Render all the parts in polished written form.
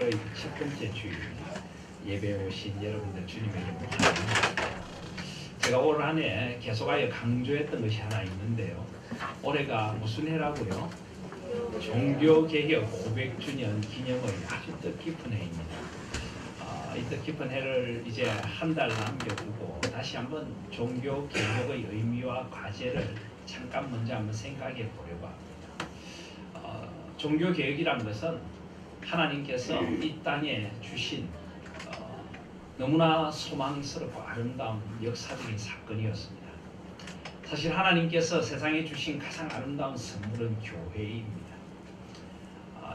7월의 첫 번째 주일입니다. 예배에 오신 여러분들 주님에게 환영합니다. 제가 올 한 해 계속하여 강조했던 것이 하나 있는데요. 올해가 무슨 해라고요? 종교개혁 500주년 기념의 아주 뜻깊은 해입니다. 이 뜻깊은 해를 이제 한 달 남겨두고 다시 한번 종교개혁의 의미와 과제를 잠깐 먼저 한번 생각해 보려고 합니다. 종교개혁이라는 것은 하나님께서 이 땅에 주신 너무나 소망스럽고 아름다운 역사적인 사건이었습니다. 사실 하나님께서 세상에 주신 가장 아름다운 선물은 교회입니다.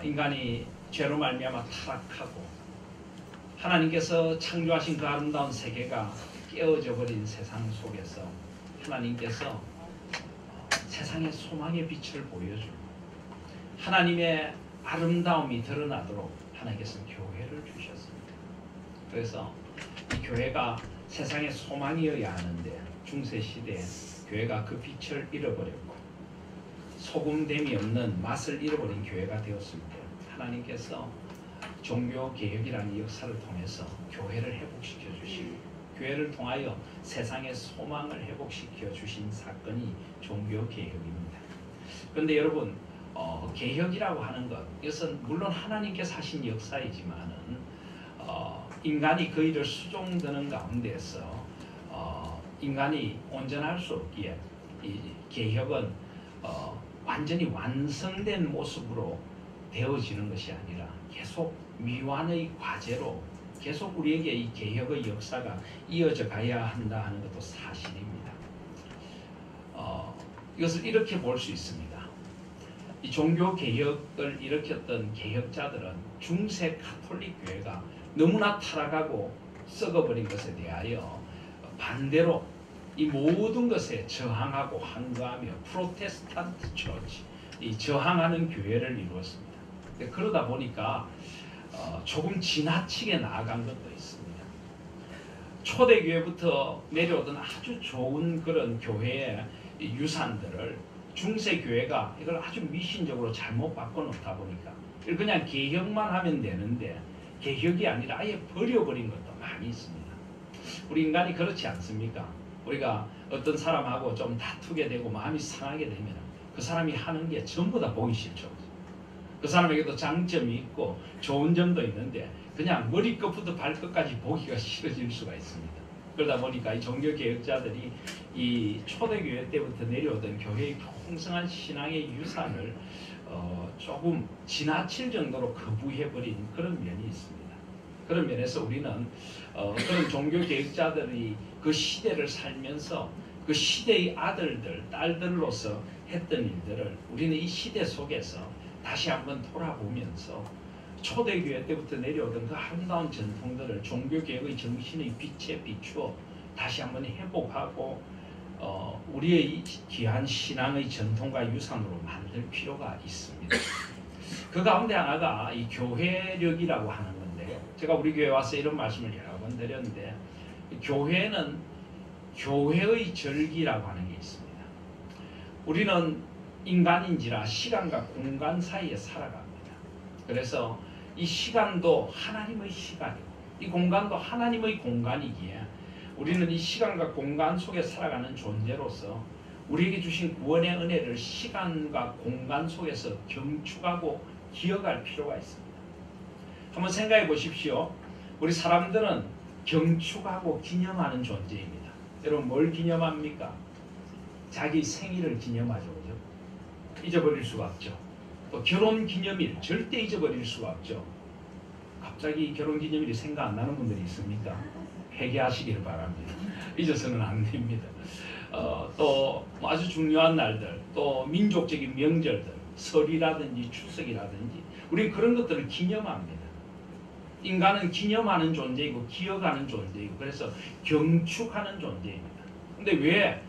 인간이 죄로 말미암아 타락하고 하나님께서 창조하신 그 아름다운 세계가 깨어져 버린 세상 속에서 하나님께서 세상의 소망의 빛을 보여주고 하나님의 아름다움이 드러나도록 하나님께서 교회를 주셨습니다. 그래서 이 교회가 세상의 소망이어야 하는데 중세시대에 교회가 그 빛을 잃어버렸고 소금됨이 없는 맛을 잃어버린 교회가 되었을 때 하나님께서 종교개혁이라는 역사를 통해서 교회를 회복시켜 주시고 교회를 통하여 세상의 소망을 회복시켜 주신 사건이 종교개혁입니다. 그런데 여러분 개혁이라고 하는 것 이것은 물론 하나님께서 하신 역사이지만은 인간이 그 일을 수종드는 가운데서 인간이 온전할 수 없기에 이 개혁은 완전히 완성된 모습으로 되어지는 것이 아니라 계속 미완의 과제로 계속 우리에게 이 개혁의 역사가 이어져 가야 한다 하는 것도 사실입니다. 이것을 이렇게 볼 수 있습니다. 이 종교 개혁을 일으켰던 개혁자들은 중세 가톨릭 교회가 너무나 타락하고 썩어버린 것에 대하여 반대로 이 모든 것에 저항하고 항거하며 프로테스탄트 처치, 이 저항하는 교회를 이루었습니다. 그러다 보니까 조금 지나치게 나아간 것도 있습니다. 초대교회부터 내려오던 아주 좋은 그런 교회의 유산들을 중세교회가 이걸 아주 미신적으로 잘못 바꿔놓다 보니까 그냥 개혁만 하면 되는데 개혁이 아니라 아예 버려버린 것도 많이 있습니다. 우리 인간이 그렇지 않습니까? 우리가 어떤 사람하고 좀 다투게 되고 마음이 상하게 되면 그 사람이 하는 게 전부 다 보기 싫죠. 그 사람에게도 장점이 있고 좋은 점도 있는데 그냥 머리끝부터 발끝까지 보기가 싫어질 수가 있습니다. 그러다 보니까 이 종교개혁자들이 이 초대교회 때부터 내려오던 교회의 풍성한 신앙의 유산을 조금 지나칠 정도로 거부해버린 그런 면이 있습니다. 그런 면에서 우리는 그런 종교개혁자들이 그 시대를 살면서 그 시대의 아들들, 딸들로서 했던 일들을 우리는 이 시대 속에서 다시 한번 돌아보면서 초대교회 때부터 내려오던 그 아름다운 전통들을 종교개혁의 정신의 빛에 비추어 다시 한번 회복하고 우리의 이 귀한 신앙의 전통과 유산으로 만들 필요가 있습니다. 그 가운데 하나가 이 교회력이라고 하는 건데요. 제가 우리 교회 와서 이런 말씀을 여러 번 드렸는데 교회는 교회의 절기라고 하는 게 있습니다. 우리는 인간인지라 시간과 공간 사이에 살아갑니다. 그래서 이 시간도 하나님의 시간이고 이 공간도 하나님의 공간이기에 우리는 이 시간과 공간 속에 살아가는 존재로서 우리에게 주신 구원의 은혜를 시간과 공간 속에서 경축하고 기억할 필요가 있습니다. 한번 생각해 보십시오. 우리 사람들은 경축하고 기념하는 존재입니다. 여러분 뭘 기념합니까? 자기 생일을 기념하죠. 그죠? 잊어버릴 수가 없죠. 또 결혼기념일 절대 잊어버릴 수가 없죠. 갑자기 결혼기념일이 생각 안 나는 분들이 있습니까? 회개하시기를 바랍니다. 잊어서는 안 됩니다. 또 아주 중요한 날들, 또 민족적인 명절들, 설이라든지 추석이라든지 우리는 그런 것들을 기념합니다. 인간은 기념하는 존재이고 기억하는 존재이고 그래서 경축하는 존재입니다. 근데 왜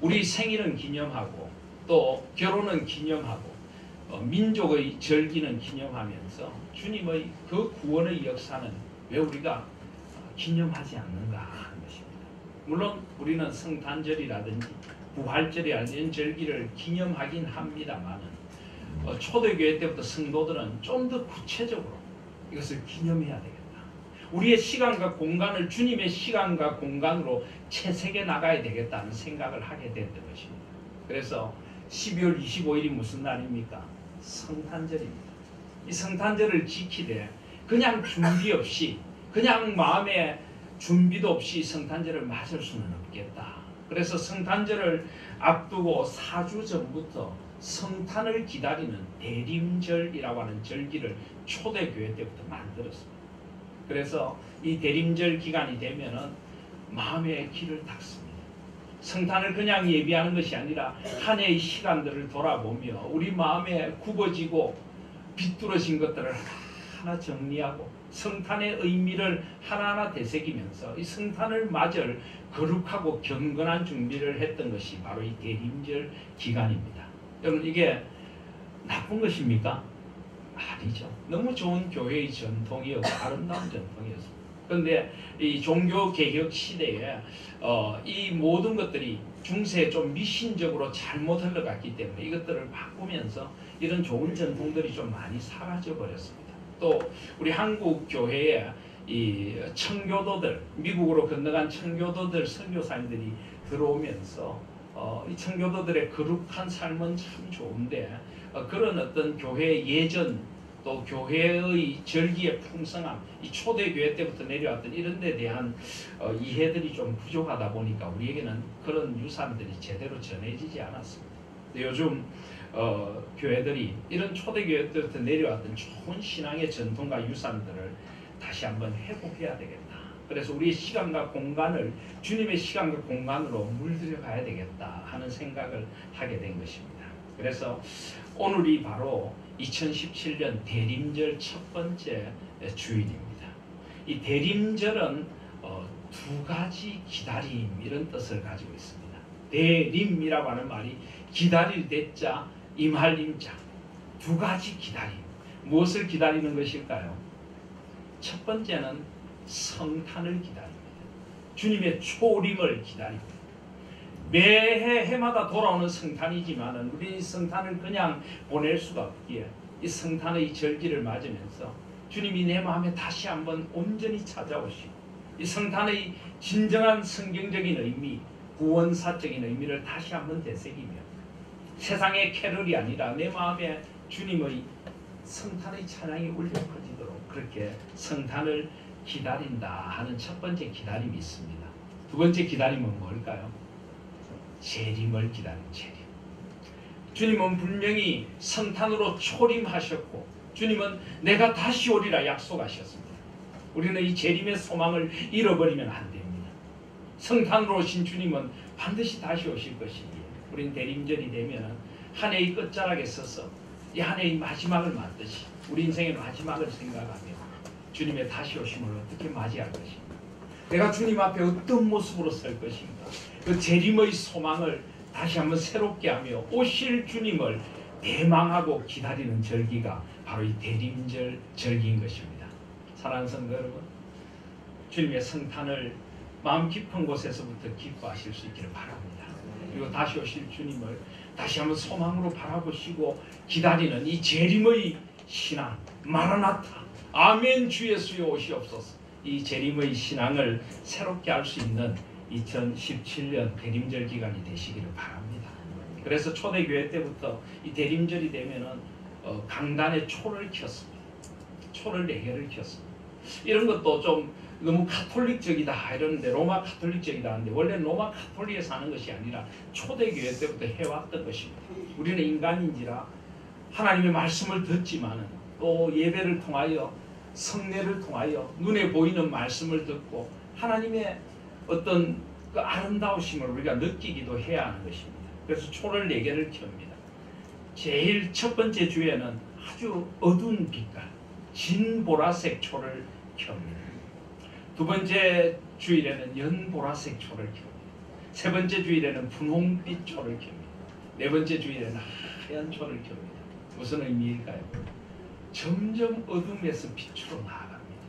우리 생일은 기념하고 또 결혼은 기념하고 민족의 절기는 기념하면서 주님의 그 구원의 역사는 왜 우리가 기념하지 않는가 하는 것입니다. 물론 우리는 성탄절이라든지 부활절이라든지 이런 절기를 기념하긴 합니다만 초대교회 때부터 성도들은 좀 더 구체적으로 이것을 기념해야 되겠다. 우리의 시간과 공간을 주님의 시간과 공간으로 채색해 나가야 되겠다는 생각을 하게 됐던 것입니다. 그래서 12월 25일이 무슨 날입니까? 성탄절입니다. 이 성탄절을 지키되 그냥 준비 없이, 그냥 마음에 준비도 없이 성탄절을 맞을 수는 없겠다. 그래서 성탄절을 앞두고 4주 전부터 성탄을 기다리는 대림절이라고 하는 절기를 초대교회 때부터 만들었습니다. 그래서 이 대림절 기간이 되면은 마음의 길을 닦습니다. 성탄을 그냥 예비하는 것이 아니라 한 해의 시간들을 돌아보며 우리 마음에 굽어지고 비뚤어진 것들을 하나 정리하고 성탄의 의미를 하나하나 되새기면서 이 성탄을 맞을 거룩하고 경건한 준비를 했던 것이 바로 이 대림절 기간입니다. 여러분, 이게 나쁜 것입니까? 아니죠. 너무 좋은 교회의 전통이었고 아름다운 전통이었습니다. 그런데 이 종교개혁 시대에 이 모든 것들이 중세에 좀 미신적으로 잘못 흘러갔기 때문에 이것들을 바꾸면서 이런 좋은 전통들이 좀 많이 사라져 버렸습니다. 또 우리 한국 교회에 이 청교도들, 미국으로 건너간 청교도들 선교사님들이 들어오면서 이 청교도들의 거룩한 삶은 참 좋은데 그런 어떤 교회의 예전 또 교회의 절기의 풍성함, 이 초대교회 때부터 내려왔던 이런 데 대한 이해들이 좀 부족하다 보니까 우리에게는 그런 유산들이 제대로 전해지지 않았습니다. 요즘 교회들이 이런 초대교회 때부터 내려왔던 좋은 신앙의 전통과 유산들을 다시 한번 회복해야 되겠다. 그래서 우리의 시간과 공간을 주님의 시간과 공간으로 물들여 가야 되겠다 하는 생각을 하게 된 것입니다. 그래서 오늘이 바로 2017년 대림절 첫 번째 주일입니다. 이 대림절은 두 가지 기다림 이런 뜻을 가지고 있습니다. 대림이라고 하는 말이 기다릴 대자, 임할 임자, 두 가지 기다림. 무엇을 기다리는 것일까요? 첫 번째는 성탄을 기다립니다. 주님의 초림을 기다립니다. 매해 해마다 돌아오는 성탄이지만 우리 성탄을 그냥 보낼 수가 없기에 이 성탄의 절기를 맞으면서 주님이 내 마음에 다시 한번 온전히 찾아오시고 이 성탄의 진정한 성경적인 의미, 구원사적인 의미를 다시 한번 되새기며 세상의 캐럴이 아니라 내 마음에 주님의 성탄의 찬양이 울려 퍼지도록 그렇게 성탄을 기다린다 하는 첫 번째 기다림이 있습니다. 두 번째 기다림은 뭘까요? 재림을 기다리는 재림. 주님은 분명히 성탄으로 초림하셨고 주님은 내가 다시 오리라 약속하셨습니다. 우리는 이 재림의 소망을 잃어버리면 안 됩니다. 성탄으로 오신 주님은 반드시 다시 오실 것이기에 우리는 대림절이 되면 한 해의 끝자락에 서서 이 한 해의 마지막을 맞듯이 우리 인생의 마지막을 생각하며 주님의 다시 오심을 어떻게 맞이할 것인가, 내가 주님 앞에 어떤 모습으로 설 것인가, 그 재림의 소망을 다시 한번 새롭게 하며 오실 주님을 대망하고 기다리는 절기가 바로 이 대림절 절기인 것입니다. 사랑하는 성도 여러분, 주님의 성탄을 마음 깊은 곳에서부터 기뻐하실 수 있기를 바랍니다. 그리고 다시 오실 주님을 다시 한번 소망으로 바라보시고 기다리는 이 재림의 신앙, 마라나타, 아멘 주 예수여 오시옵소서, 이 재림의 신앙을 새롭게 할 수 있는 2017년 대림절 기간이 되시기를 바랍니다. 그래서 초대교회 때부터 이 대림절이 되면은 강단에 초를 켰습니다. 초를 4개를 켰습니다. 이런 것도 좀 너무 카톨릭적이다 이러는데, 로마 카톨릭적이다 하는데 원래 로마 카톨릭에 사는 것이 아니라 초대교회 때부터 해왔던 것입니다. 우리는 인간인지라 하나님의 말씀을 듣지만은 또 예배를 통하여 성례를 통하여 눈에 보이는 말씀을 듣고 하나님의 어떤 그 아름다우심을 우리가 느끼기도 해야 하는 것입니다. 그래서 초를 4개를 켭니다. 제일 첫 번째 주에는 아주 어두운 빛깔, 진보라색 초를 켭니다. 두 번째 주일에는 연보라색 초를 켭니다. 세 번째 주일에는 분홍빛 초를 켭니다. 네 번째 주일에는 하얀 초를 켭니다. 무슨 의미일까요? 점점 어둠에서 빛으로 나아갑니다.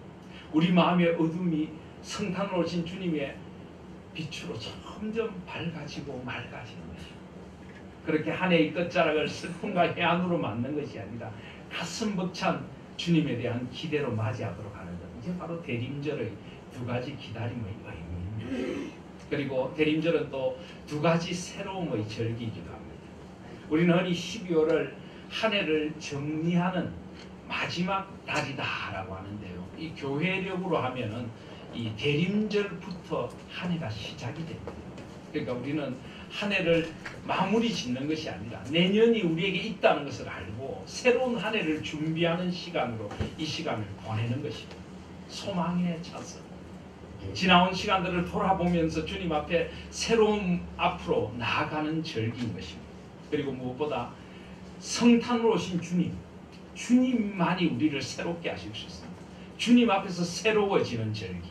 우리 마음의 어둠이 성탄으로 오신 주님의 빛으로 점점 밝아지고 맑아지는 것입니다. 그렇게 한 해의 끝자락을 슬픔과 해안으로 맞는 것이 아니라 가슴 벅찬 주님에 대한 기대로 맞이하도록 하는 것. 이게 바로 대림절의 두 가지 기다림의 의미입니다. 그리고 대림절은 또 두 가지 새로움의 절기이기도 합니다. 우리는 흔히 12월을 한 해를 정리하는 마지막 달이다라고 하는데요. 이 교회력으로 하면은 이 대림절부터 한 해가 시작이 됩니다. 그러니까 우리는 한 해를 마무리 짓는 것이 아니라 내년이 우리에게 있다는 것을 알고 새로운 한 해를 준비하는 시간으로 이 시간을 보내는 것입니다. 소망의 차서. 지나온 시간들을 돌아보면서 주님 앞에 새로운 앞으로 나아가는 절기인 것입니다. 그리고 무엇보다 성탄으로 오신 주님만이 우리를 새롭게 하실 수 있습니다. 주님 앞에서 새로워지는 절기.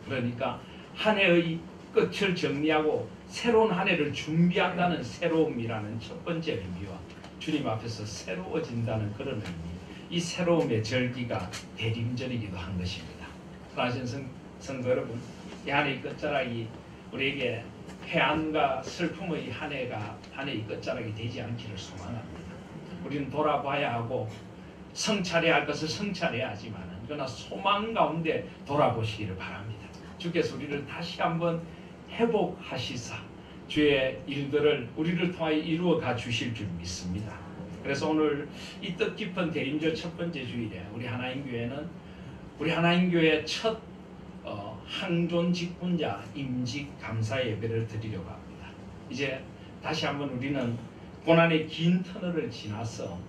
그러니까 한 해의 끝을 정리하고 새로운 한 해를 준비한다는 새로움이라는 첫 번째 의미와 주님 앞에서 새로워진다는 그런 의미, 이 새로움의 절기가 대림절이기도 한 것입니다. 사랑하시는 성도 여러분, 이 한 해의 끝자락이 우리에게 해안과 슬픔의 한 해의 끝자락이 되지 않기를 소망합니다. 우리는 돌아봐야 하고 성찰해야 할 것을 성찰해야 하지만 그러나 소망 가운데 돌아보시기를 바랍니다. 주께서 우리를 다시 한번 회복하시사 주의 일들을 우리를 통하여 이루어 가 주실 줄 믿습니다. 그래서 오늘 이 뜻깊은 대림절 첫 번째 주일에 우리 하나님교회 첫 항존 직분자 임직 감사 예배를 드리려고 합니다. 이제 다시 한번 우리는 고난의 긴 터널을 지나서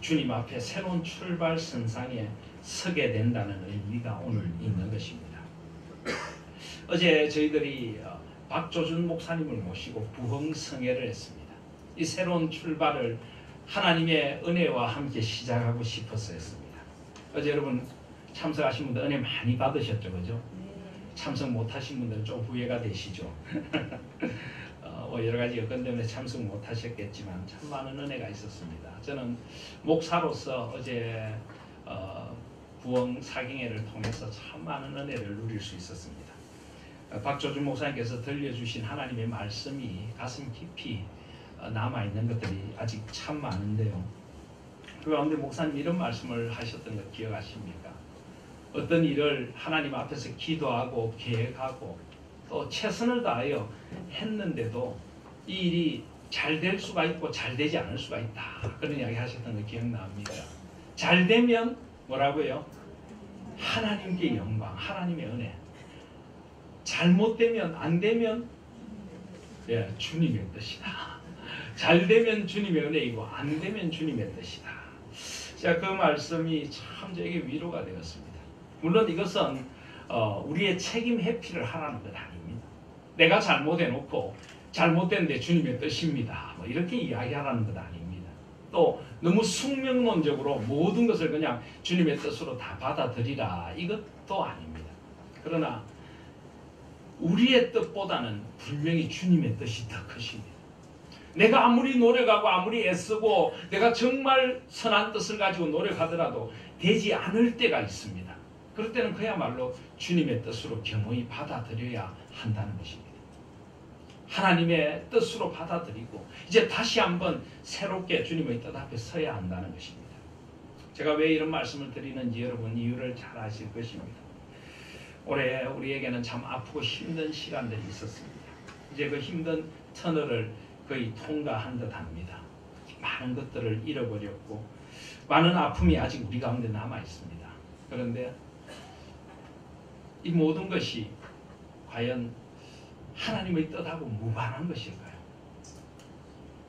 주님 앞에 새로운 출발 선상에 서게 된다는 의미가 오늘 있는 것입니다. 어제 저희들이 박조준 목사님을 모시고 부흥성회를 했습니다. 이 새로운 출발을 하나님의 은혜와 함께 시작하고 싶어서 했습니다. 어제 여러분 참석하신 분들 은혜 많이 받으셨죠, 그죠? 참석 못하신 분들은 좀 후회가 되시죠. 여러 가지 여건 때문에 참석 못하셨겠지만 참 많은 은혜가 있었습니다. 저는 목사로서 어제 부흥 사경회를 통해서 참 많은 은혜를 누릴 수 있었습니다. 박조준 목사님께서 들려주신 하나님의 말씀이 가슴 깊이 남아있는 것들이 아직 참 많은데요. 그 가운데 목사님 이런 말씀을 하셨던 거 기억하십니까? 어떤 일을 하나님 앞에서 기도하고 계획하고 또 최선을 다하여 했는데도 이 일이 잘 될 수가 있고 잘 되지 않을 수가 있다. 그런 이야기 하셨던 거 기억납니까? 잘 되면 뭐라고요? 하나님께 영광, 하나님의 은혜. 잘못되면, 안 되면 주님의 뜻이다. 잘 되면 주님의 은혜이고 안 되면 주님의 뜻이다. 자, 그 말씀이 참 저에게 위로가 되었습니다. 물론 이것은 우리의 책임 회피를 하라는 것 아닙니다. 내가 잘못해놓고 잘못된데 주님의 뜻입니다. 뭐 이렇게 이야기하라는 것 아닙니다. 또 너무 숙명론적으로 모든 것을 그냥 주님의 뜻으로 다 받아들이라 이것도 아닙니다. 그러나 우리의 뜻보다는 분명히 주님의 뜻이 더 크십니다. 내가 아무리 노력하고 아무리 애쓰고 내가 정말 선한 뜻을 가지고 노력하더라도 되지 않을 때가 있습니다. 그럴 때는 그야말로 주님의 뜻으로 겸허히 받아들여야 한다는 것입니다. 하나님의 뜻으로 받아들이고 이제 다시 한번 새롭게 주님의 뜻 앞에 서야 한다는 것입니다. 제가 왜 이런 말씀을 드리는지 여러분 이유를 잘 아실 것입니다. 올해 우리에게는 참 아프고 힘든 시간들이 있었습니다. 이제 그 힘든 터널을 거의 통과한 듯 합니다. 많은 것들을 잃어버렸고 많은 아픔이 아직 우리 가운데 남아 있습니다. 그런데 이 모든 것이 과연 하나님의 뜻하고 무관한 것일까요?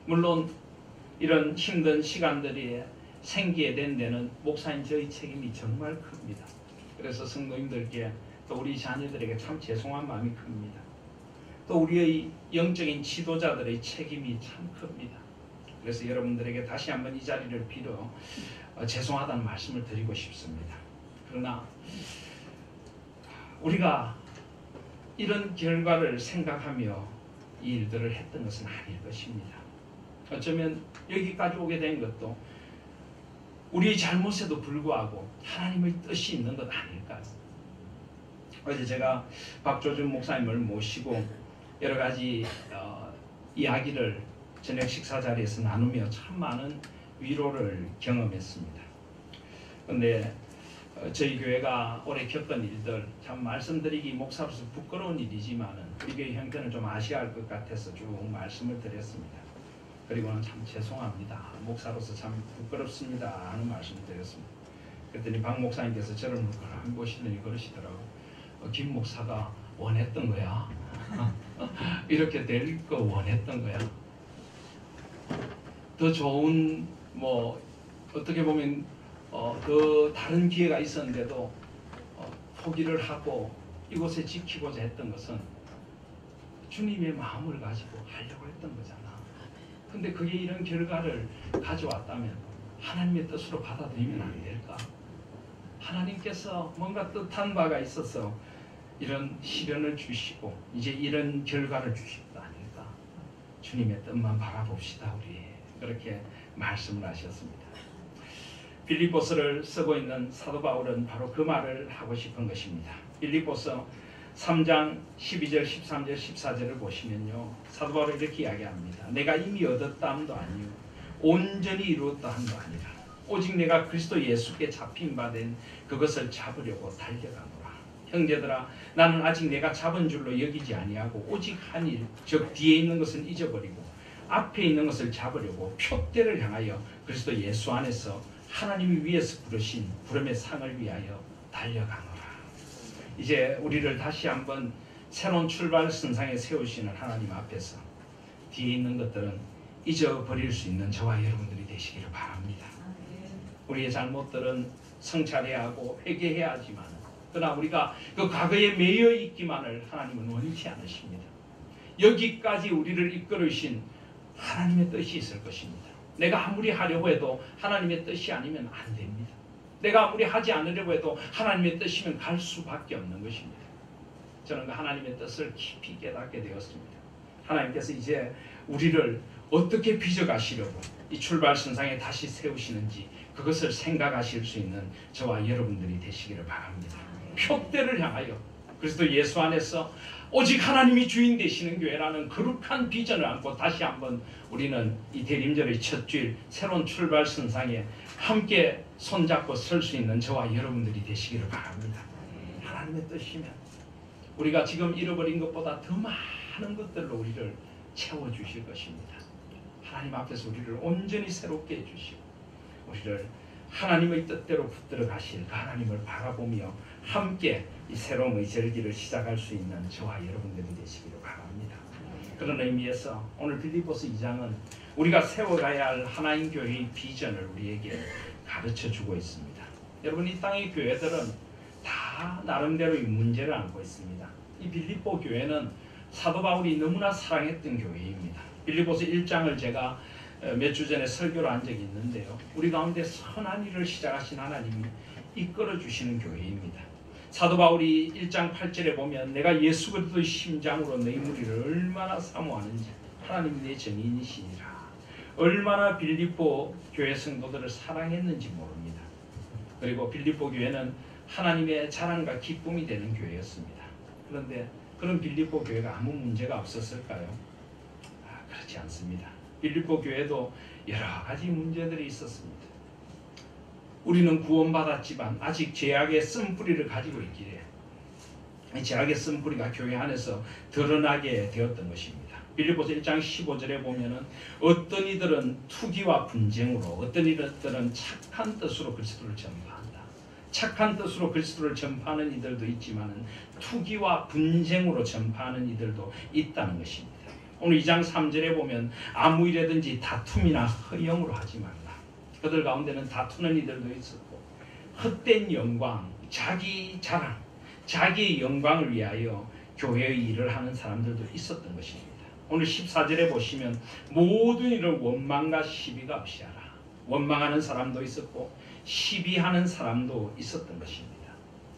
물론 이런 힘든 시간들이 생기게 된 데는 목사인 저희 책임이 정말 큽니다. 그래서 성도님들께 또 우리 자녀들에게 참 죄송한 마음이 큽니다. 또 우리의 영적인 지도자들의 책임이 참 큽니다. 그래서 여러분들에게 다시 한번 이 자리를 빌어 죄송하다는 말씀을 드리고 싶습니다. 그러나 우리가 이런 결과를 생각하며 이 일들을 했던 것은 아닐 것입니다. 어쩌면 여기까지 오게 된 것도 우리의 잘못에도 불구하고 하나님의 뜻이 있는 것 아닐까요? 어제 제가 박조준 목사님을 모시고 여러 가지 이야기를 저녁 식사 자리에서 나누며 참 많은 위로를 경험했습니다. 근데 저희 교회가 올해 겪은 일들 참 말씀드리기 목사로서 부끄러운 일이지만은 우리 교회 형편을 좀 아셔야 할 것 같아서 쭉 말씀을 드렸습니다. 그리고는 참 죄송합니다. 목사로서 참 부끄럽습니다 하는 말씀을 드렸습니다. 그랬더니 박 목사님께서 저를 물고 보시더니 그러시더라고. 김 목사가 원했던 거야. 이렇게 될 거 원했던 거야. 더 좋은 뭐 어떻게 보면 더 다른 기회가 있었는데도 포기를 하고 이곳에 지키고자 했던 것은 주님의 마음을 가지고 하려고 했던 거잖아. 근데 그게 이런 결과를 가져왔다면 하나님의 뜻으로 받아들이면 안 될까? 하나님께서 뭔가 뜻한 바가 있어서 이런 시련을 주시고 이제 이런 결과를 주신 거 아닐까? 주님의 뜻만 바라봅시다 우리. 그렇게 말씀을 하셨습니다. 빌립보서를 쓰고 있는 사도 바울은 바로 그 말을 하고 싶은 것입니다. 빌립보서 3장 12절, 13절, 14절을 보시면요. 사도 바울은 이렇게 이야기합니다. 내가 이미 얻었다 함도 아니요 온전히 이루었다 함도 아니라 오직 내가 그리스도 예수께 잡힌 바 된 그것을 잡으려고 달려가노라. 형제들아 나는 아직 내가 잡은 줄로 여기지 아니하고 오직 한 일, 즉 뒤에 있는 것은 잊어버리고 앞에 있는 것을 잡으려고 표대를 향하여 그리스도 예수 안에서 하나님이 위에서 부르신 부름의 상을 위하여 달려가노라. 이제 우리를 다시 한번 새로운 출발 선상에 세우시는 하나님 앞에서 뒤에 있는 것들은 잊어버릴 수 있는 저와 여러분들이 되시기를 바랍니다. 우리의 잘못들은 성찰해야 하고 회개해야 하지만 그러나 우리가 그 과거에 매여 있기만을 하나님은 원치 않으십니다. 여기까지 우리를 이끌으신 하나님의 뜻이 있을 것입니다. 내가 아무리 하려고 해도 하나님의 뜻이 아니면 안 됩니다. 내가 아무리 하지 않으려고 해도 하나님의 뜻이면 갈 수밖에 없는 것입니다. 저는 그 하나님의 뜻을 깊이 깨닫게 되었습니다. 하나님께서 이제 우리를 어떻게 빚어가시려고 이 출발선상에 다시 세우시는지 그것을 생각하실 수 있는 저와 여러분들이 되시기를 바랍니다. 표대를 향하여 그리스도 예수 안에서 오직 하나님이 주인 되시는 교회라는 거룩한 비전을 안고 다시 한번 우리는 이 대림절의 첫 주일 새로운 출발선상에 함께 손잡고 설 수 있는 저와 여러분들이 되시기를 바랍니다. 하나님의 뜻이면 우리가 지금 잃어버린 것보다 더 많은 것들로 우리를 채워주실 것입니다. 하나님 앞에서 우리를 온전히 새롭게 해주시고 우리를 하나님의 뜻대로 붙들어 가실 그 하나님을 바라보며 함께 이 새로움의 절기를 시작할 수 있는 저와 여러분들이 되시기를 바랍니다. 그런 의미에서 오늘 빌립보서 2장은 우리가 세워가야 할 하나님 교회의 비전을 우리에게 가르쳐주고 있습니다. 여러분 이 땅의 교회들은 다 나름대로의 문제를 안고 있습니다. 이 빌립보 교회는 사도 바울이 너무나 사랑했던 교회입니다. 빌립보서 1장을 제가 몇 주 전에 설교를 한 적이 있는데요. 우리 가운데 선한 일을 시작하신 하나님이 이끌어 주시는 교회입니다. 사도 바울이 1장 8절에 보면 내가 예수 그리스도의 심장으로 너희 무리를 얼마나 사모하는지 하나님이 내 증인이시니라. 얼마나 빌립보 교회 성도들을 사랑했는지 모릅니다. 그리고 빌립보 교회는 하나님의 자랑과 기쁨이 되는 교회였습니다. 그런데 그런 빌립보 교회가 아무 문제가 없었을까요? 그렇지 않습니다. 빌립보 교회도 여러 가지 문제들이 있었습니다. 우리는 구원받았지만 아직 죄악의 쓴뿌리를 가지고 있기에 죄악의 쓴뿌리가 교회 안에서 드러나게 되었던 것입니다. 빌립보서 1장 15절에 보면은 어떤 이들은 투기와 분쟁으로 어떤 이들은 착한 뜻으로 그리스도를 전파한다. 착한 뜻으로 그리스도를 전파하는 이들도 있지만은 투기와 분쟁으로 전파하는 이들도 있다는 것입니다. 오늘 2장 3절에 보면 아무 일에든지 다툼이나 허영으로 하지 말라. 그들 가운데는 다투는 이들도 있었고 헛된 영광, 자기 자랑, 자기의 영광을 위하여 교회의 일을 하는 사람들도 있었던 것입니다. 오늘 14절에 보시면 모든 일을 원망과 시비가 없이 하라. 원망하는 사람도 있었고 시비하는 사람도 있었던 것입니다.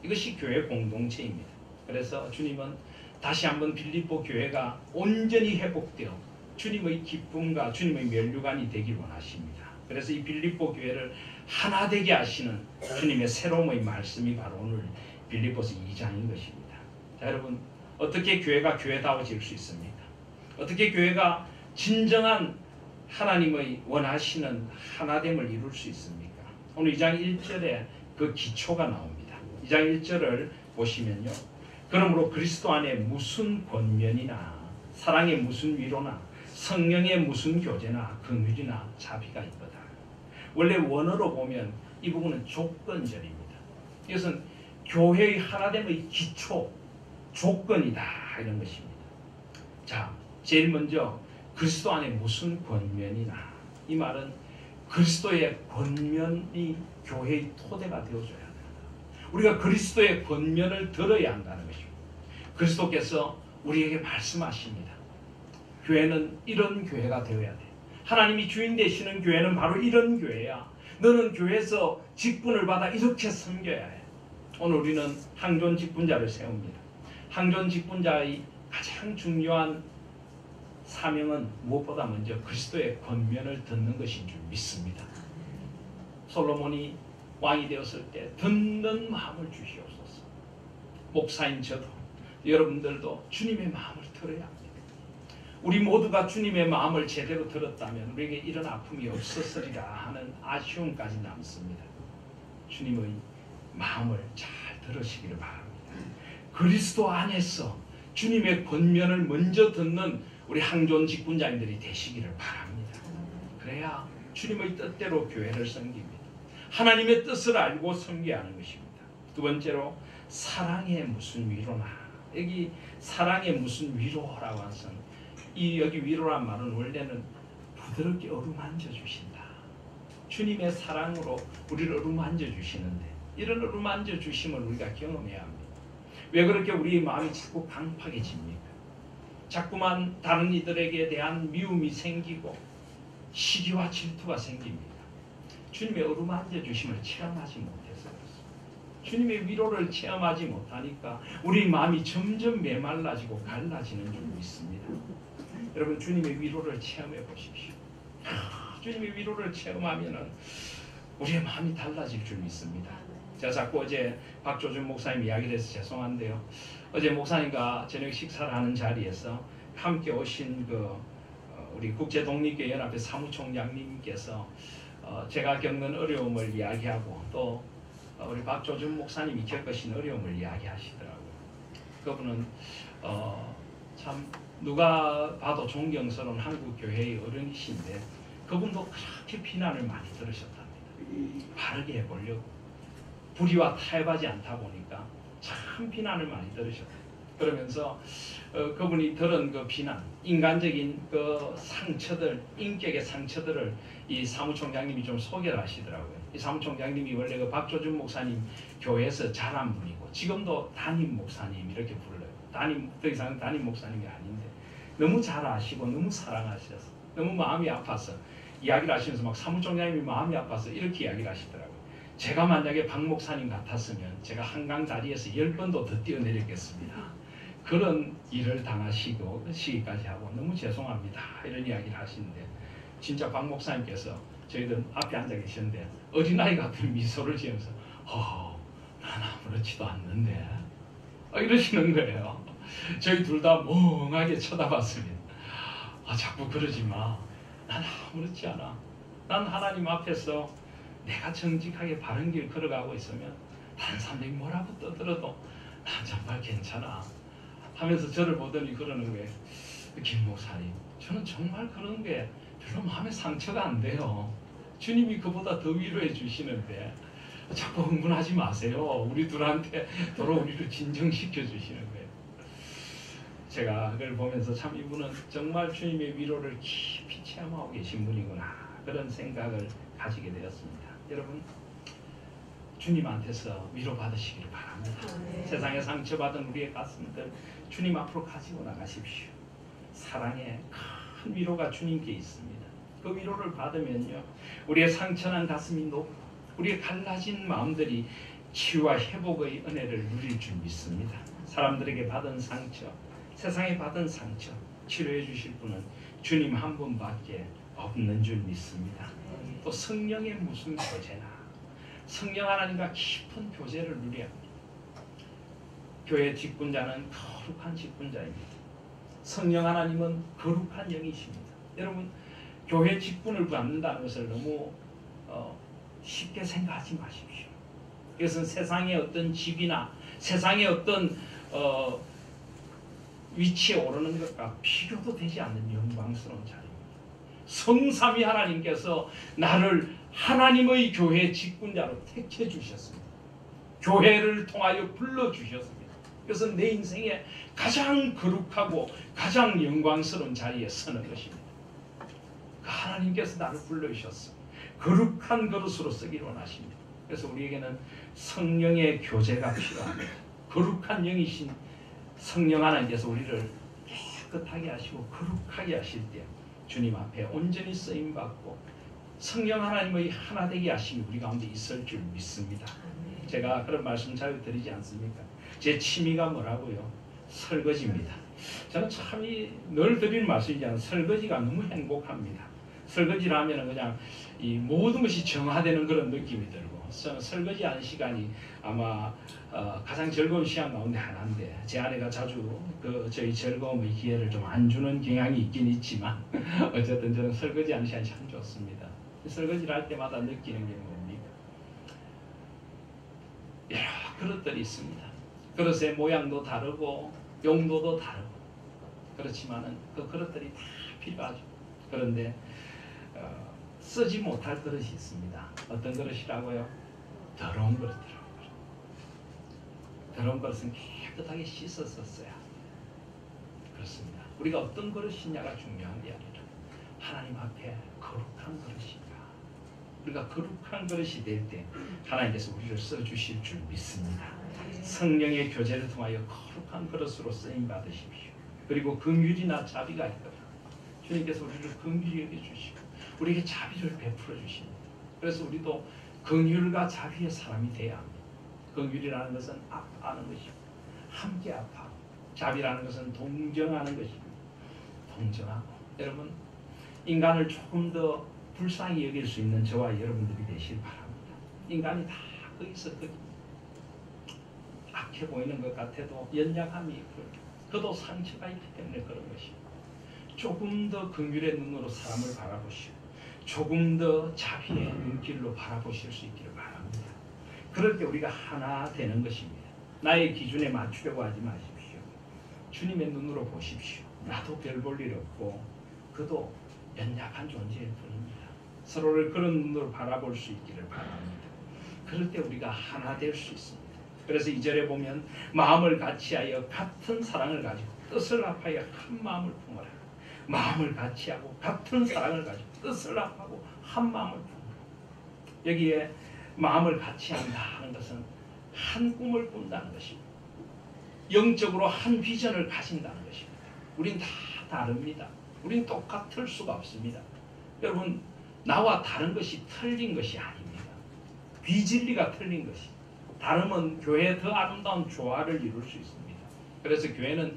이것이 교회 공동체입니다. 그래서 주님은 다시 한번 빌립보 교회가 온전히 회복되어 주님의 기쁨과 주님의 면류관이 되길 원하십니다. 그래서 이 빌립보 교회를 하나 되게 하시는 주님의 새로움의 말씀이 바로 오늘 빌립보서 2장인 것입니다. 자, 여러분 어떻게 교회가 교회다워질 수 있습니까? 어떻게 교회가 진정한 하나님의 원하시는 하나됨을 이룰 수 있습니까? 오늘 2장 1절에 그 기초가 나옵니다. 2장 1절을 보시면요. 그러므로 그리스도 안에 무슨 권면이나 사랑의 무슨 위로나 성령의 무슨 교제나 긍휼이나 자비가 있거다. 원래 원어로 보면 이 부분은 조건절입니다. 이것은 교회의 하나됨의 기초, 조건이다 이런 것입니다. 자, 제일 먼저 그리스도 안에 무슨 권면이나, 이 말은 그리스도의 권면이 교회의 토대가 되어줘야 합니다. 우리가 그리스도의 권면을 들어야 한다는 것입니다. 그리스도께서 우리에게 말씀하십니다. 교회는 이런 교회가 되어야 돼. 하나님이 주인 되시는 교회는 바로 이런 교회야. 너는 교회에서 직분을 받아 이렇게 섬겨야 해. 오늘 우리는 항존 직분자를 세웁니다. 항존 직분자의 가장 중요한 사명은 무엇보다 먼저 그리스도의 권면을 듣는 것인 줄 믿습니다. 솔로몬이 왕이 되었을 때 듣는 마음을 주시옵소서. 목사인 저도, 여러분들도 주님의 마음을 들어야 합니다. 우리 모두가 주님의 마음을 제대로 들었다면 우리에게 이런 아픔이 없었으리라 하는 아쉬움까지 남습니다. 주님의 마음을 잘 들으시기를 바랍니다. 그리스도 안에서 주님의 권면을 먼저 듣는 우리 항존 직분자님들이 되시기를 바랍니다. 그래야 주님의 뜻대로 교회를 섬깁니다. 하나님의 뜻을 알고 섬겨야 하는 것입니다. 두 번째로 사랑의 무슨 위로나, 여기 사랑의 무슨 위로라고 하는 이 여기 위로란 말은 원래는 부드럽게 어루만져 주신다. 주님의 사랑으로 우리를 어루만져 주시는데 이런 어루만져 주심을 우리가 경험해야 합니다. 왜 그렇게 우리 마음이 자꾸 강팍해집니까? 자꾸만 다른 이들에게 대한 미움이 생기고 시기와 질투가 생깁니다. 주님의 어루만져 주심을 체험하지 못해서 그렇습니다. 주님의 위로를 체험하지 못하니까 우리 마음이 점점 메말라지고 갈라지는 줄 믿습니다. 여러분, 주님의 위로를 체험해 보십시오. 주님의 위로를 체험하면 우리의 마음이 달라질 줄 믿습니다. 제가 자꾸 어제 박조준 목사님 이야기를 해서 죄송한데요. 어제 목사님과 저녁 식사를 하는 자리에서 함께 오신 우리 국제독립교회 연합회 사무총장님께서 제가 겪는 어려움을 이야기하고 또 우리 박조준 목사님이 겪으신 어려움을 이야기하시더라고요. 그분은 참 누가 봐도 존경스러운 한국 교회의 어른이신데 그분도 그렇게 비난을 많이 들으셨답니다. 바르게 해보려고 불의와 타협하지 않다 보니까 참 비난을 많이 들으셨다. 그러면서 그분이 들은 그 비난, 인간적인 그 상처들, 인격의 상처들을 이 사무총장님이 좀 소개를 하시더라고요. 이 사무총장님이 원래 그 박조준 목사님 교회에서 자란 분이고 지금도 담임 목사님 이렇게 불러요. 더 이상 담임 목사님이 아닌데 너무 잘 아시고 너무 사랑하셔서 너무 마음이 아파서 이야기를 하시면서 막 사무총장님이 마음이 아파서 이렇게 이야기를 하시더라고요. 제가 만약에 박 목사님 같았으면 제가 한강 다리에서 10번도 더 뛰어내렸겠습니다. 그런 일을 당하시고 시기까지 하고 너무 죄송합니다. 이런 이야기를 하시는데 진짜 박 목사님께서 저희들 앞에 앉아 계셨는데 어린아이 같은 미소를 지으면서 난 아무렇지도 않는데 이러시는 거예요. 저희 둘 다 멍하게 쳐다봤습니다. 자꾸 그러지 마. 난 아무렇지 않아. 난 하나님 앞에서 내가 정직하게 바른 길 걸어가고 있으면 다른 사람들이 뭐라고 떠들어도 난 정말 괜찮아 하면서 저를 보더니 그러는 거예요. 김 목사님, 저는 정말 그런 게 별로 마음에 상처가 안 돼요. 주님이 그보다 더 위로해 주시는데 자꾸 흥분하지 마세요. 우리 둘한테 도로 우리를 진정시켜 주시는 거예요. 제가 그걸 보면서 참 이분은 정말 주님의 위로를 깊이 체험하고 계신 분이구나 그런 생각을 가지게 되었습니다. 여러분, 주님한테서 위로받으시기를 바랍니다. 세상에 상처받은 우리의 가슴들 주님 앞으로 가지고 나가십시오. 사랑의 큰 위로가 주님께 있습니다. 그 위로를 받으면요, 우리의 상처난 가슴이 높고 우리의 갈라진 마음들이 치유와 회복의 은혜를 누릴 줄 믿습니다. 사람들에게 받은 상처, 세상에 받은 상처 치료해 주실 분은 주님 한 분밖에 없는 줄 믿습니다. 또 성령의 무슨 교제나 성령 하나님과 깊은 교제를 누려야 합니다. 교회 직분자는 거룩한 직분자입니다. 성령 하나님은 거룩한 영이십니다. 여러분, 교회 직분을 받는다는 것을 너무 쉽게 생각하지 마십시오. 이것은 세상의 어떤 집이나 세상의 어떤 위치에 오르는 것과 비교도 되지 않는 영광스러운 자리입니다. 성삼위 하나님께서 나를 하나님의 교회 직분자로 택해 주셨습니다. 교회를 통하여 불러주셨습니다. 그래서 내 인생에 가장 거룩하고 가장 영광스러운 자리에 서는 것입니다. 그 하나님께서 나를 불러주셨습니다. 거룩한 그릇으로 쓰기를 원하십니다. 그래서 우리에게는 성령의 교제가 필요합니다. 거룩한 영이신 성령 하나님께서 우리를 깨끗하게 하시고 거룩하게 하실 때 주님 앞에 온전히 쓰임받고 성령 하나님의 하나되게 하심이 우리 가운데 있을 줄 믿습니다. 제가 그런 말씀 자주 드리지 않습니까? 제 취미가 뭐라고요? 설거지입니다. 저는 참 늘 드리는 말씀이지만 설거지가 너무 행복합니다. 설거지를 하면 그냥 이 모든 것이 정화되는 그런 느낌이 들고 설거지하는 시간이 아마 가장 즐거운 시간 가운데 하나인데 제 아내가 자주 저희 즐거움의 기회를 좀 안 주는 경향이 있긴 있지만 어쨌든 저는 설거지하는 시간이 참 좋습니다. 설거지를 할 때마다 느끼는 게 뭡니까? 여러 그릇들이 있습니다. 그릇의 모양도 다르고 용도도 다르고 그렇지만은 그 그릇들이 다 필요하죠. 그런데 쓰지 못할 그릇이 있습니다. 어떤 그릇이라고요? 더러운 그릇들이라고. 더러운 그릇은 깨끗하게 씻어서 써야 합니다. 그렇습니다. 우리가 어떤 그릇이냐가 중요한 게 아니라 하나님 앞에 거룩한 그릇인가. 우리가 거룩한 그릇이 될 때 하나님께서 우리를 써주실 줄 믿습니다. 성령의 교제를 통하여 거룩한 그릇으로 쓰임 받으십시오. 그리고 긍휼이나 자비가 있거든. 주님께서 우리를 긍휼히 여겨주시고 우리에게 자비를 베풀어 주십니다. 그래서 우리도 긍휼과 자비의 사람이 되어야 합니다. 긍휼이라는 것은 아파하는 것이고 함께 아파하고 자비라는 것은 동정하는 것입니다. 동정하고 여러분 인간을 조금 더 불쌍히 여길 수 있는 저와 여러분들이 되실 바랍니다. 인간이 다 거기서 악해 보이는 것 같아도 연약함이 있고 그도 상처가 있기 때문에 그런 것입니다. 조금 더 긍휼의 눈으로 사람을 바라보시고 조금 더 자비의 눈길로 바라보실 수 있기를 바랍니다. 그럴 때 우리가 하나 되는 것입니다. 나의 기준에 맞추려고 하지 마십시오. 주님의 눈으로 보십시오. 나도 별 볼 일 없고 그도 연약한 존재일 뿐입니다. 서로를 그런 눈으로 바라볼 수 있기를 바랍니다. 그럴 때 우리가 하나 될 수 있습니다. 그래서 2절에 보면 마음을 같이하여 같은 사랑을 가지고 뜻을 합하여 한 마음을 품어라. 마음을 같이하고 같은 사랑을 가지고 뜻을 합하고 한 마음을 품어라. 여기에 마음을 같이한다 하는 것은 한 꿈을 꾼다는 것입니다. 영적으로 한 비전을 가진다는 것입니다. 우린 다 다릅니다. 우린 똑같을 수가 없습니다. 여러분 나와 다른 것이 틀린 것이 아닙니다. 비진리가 틀린 것이 다름은 교회의 더 아름다운 조화를 이룰 수 있습니다. 그래서 교회는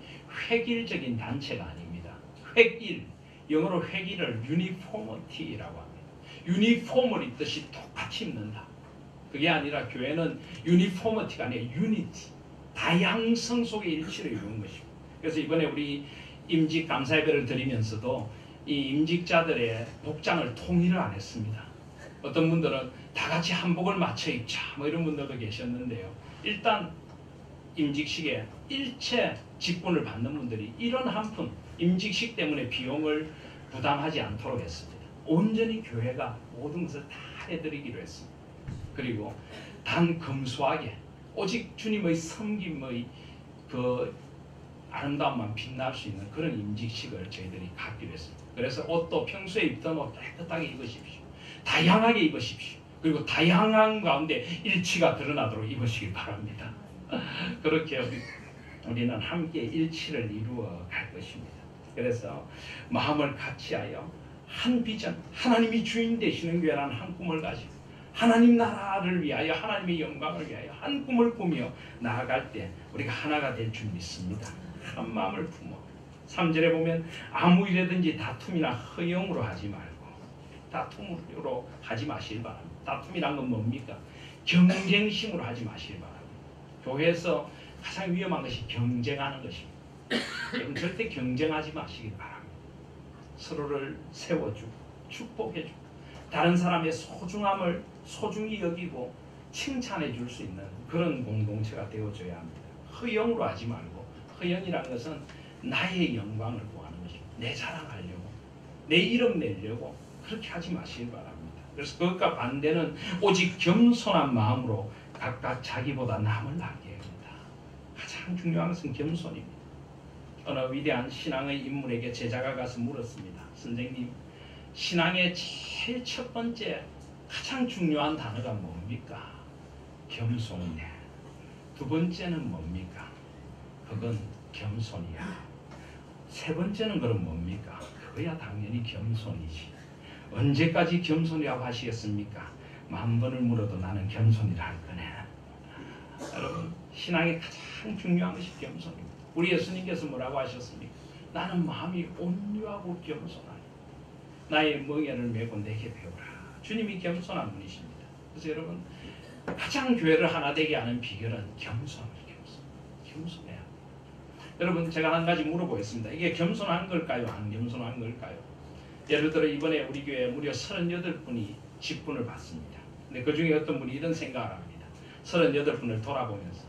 획일적인 단체가 아닙니다. 획일, 영어로 획일을 유니포머티라고 합니다. 유니폼을 입듯이 똑같이 입는다. 그게 아니라 교회는 유니포머티가 아니라 유니티, 다양성 속의 일치를 이루는 것입니다. 그래서 이번에 우리 임직 감사예배를 드리면서도 이 임직자들의 복장을 통일을 안 했습니다. 어떤 분들은 다 같이 한복을 맞춰 입자 뭐 이런 분들도 계셨는데요. 일단 임직식에 일체 직분을 받는 분들이 이런 한 푼 임직식 때문에 비용을 부담하지 않도록 했습니다. 온전히 교회가 모든 것을 다 해드리기로 했습니다. 그리고 단 검소하게 오직 주님의 섬김의 그 아름다움만 빛날 수 있는 그런 임직식을 저희들이 갖기로 했습니다. 그래서 옷도 평소에 입던 옷 깨끗하게 입으십시오. 다양하게 입으십시오. 그리고 다양한 가운데 일치가 드러나도록 입으시길 바랍니다. 그렇게 우리는 함께 일치를 이루어 갈 것입니다. 그래서 마음을 같이하여 한 비전, 하나님이 주인 되시는 교회라는 한 꿈을 가지고 하나님 나라를 위하여 하나님의 영광을 위하여 한 꿈을 꾸며 나아갈 때 우리가 하나가 될 줄 믿습니다. 한 마음을 품어 3절에 보면 아무 일에든지 다툼이나 허영으로 하지 말고 다툼으로 하지 마시길 바랍니다. 다툼이란 건 뭡니까? 경쟁심으로 하지 마시길 바랍니다. 교회에서 가장 위험한 것이 경쟁하는 것입니다. 여러분 절대 경쟁하지 마시길 바랍니다. 서로를 세워주고 축복해주고 다른 사람의 소중함을 소중히 여기고 칭찬해 줄 수 있는 그런 공동체가 되어줘야 합니다. 허영으로 하지 말고, 허영이라는 것은 나의 영광을 구하는 것입니다. 내 자랑하려고, 내 이름 내려고 그렇게 하지 마시기 바랍니다. 그래서 그것과 반대는 오직 겸손한 마음으로 각각 자기보다 남을 나게 합니다. 가장 중요한 것은 겸손입니다. 어느 위대한 신앙의 인물에게 제자가 가서 물었습니다. 선생님, 신앙의 제일 첫 번째 가장 중요한 단어가 뭡니까? 겸손이네. 두 번째는 뭡니까? 그건 겸손이야. 세 번째는 그럼 뭡니까? 그거야 당연히 겸손이지. 언제까지 겸손이라고 하시겠습니까? 10,000번을 물어도 나는 겸손이라 할 거네. 여러분, 신앙의 가장 중요한 것이 겸손입니다. 우리 예수님께서 뭐라고 하셨습니까? 나는 마음이 온유하고 겸손하니 나의 멍에를 메고 내게 배우라. 주님이 겸손한 분이십니다. 그래서 여러분, 가장 교회를 하나 되게 하는 비결은 겸손해야. 여러분, 제가 한 가지 물어보겠습니다. 이게 겸손한 걸까요? 안 겸손한 걸까요? 예를 들어 이번에 우리 교회에 무려 38분이 직분을 받습니다. 근데 그 중에 어떤 분이 이런 생각을 합니다. 38분을 돌아보면서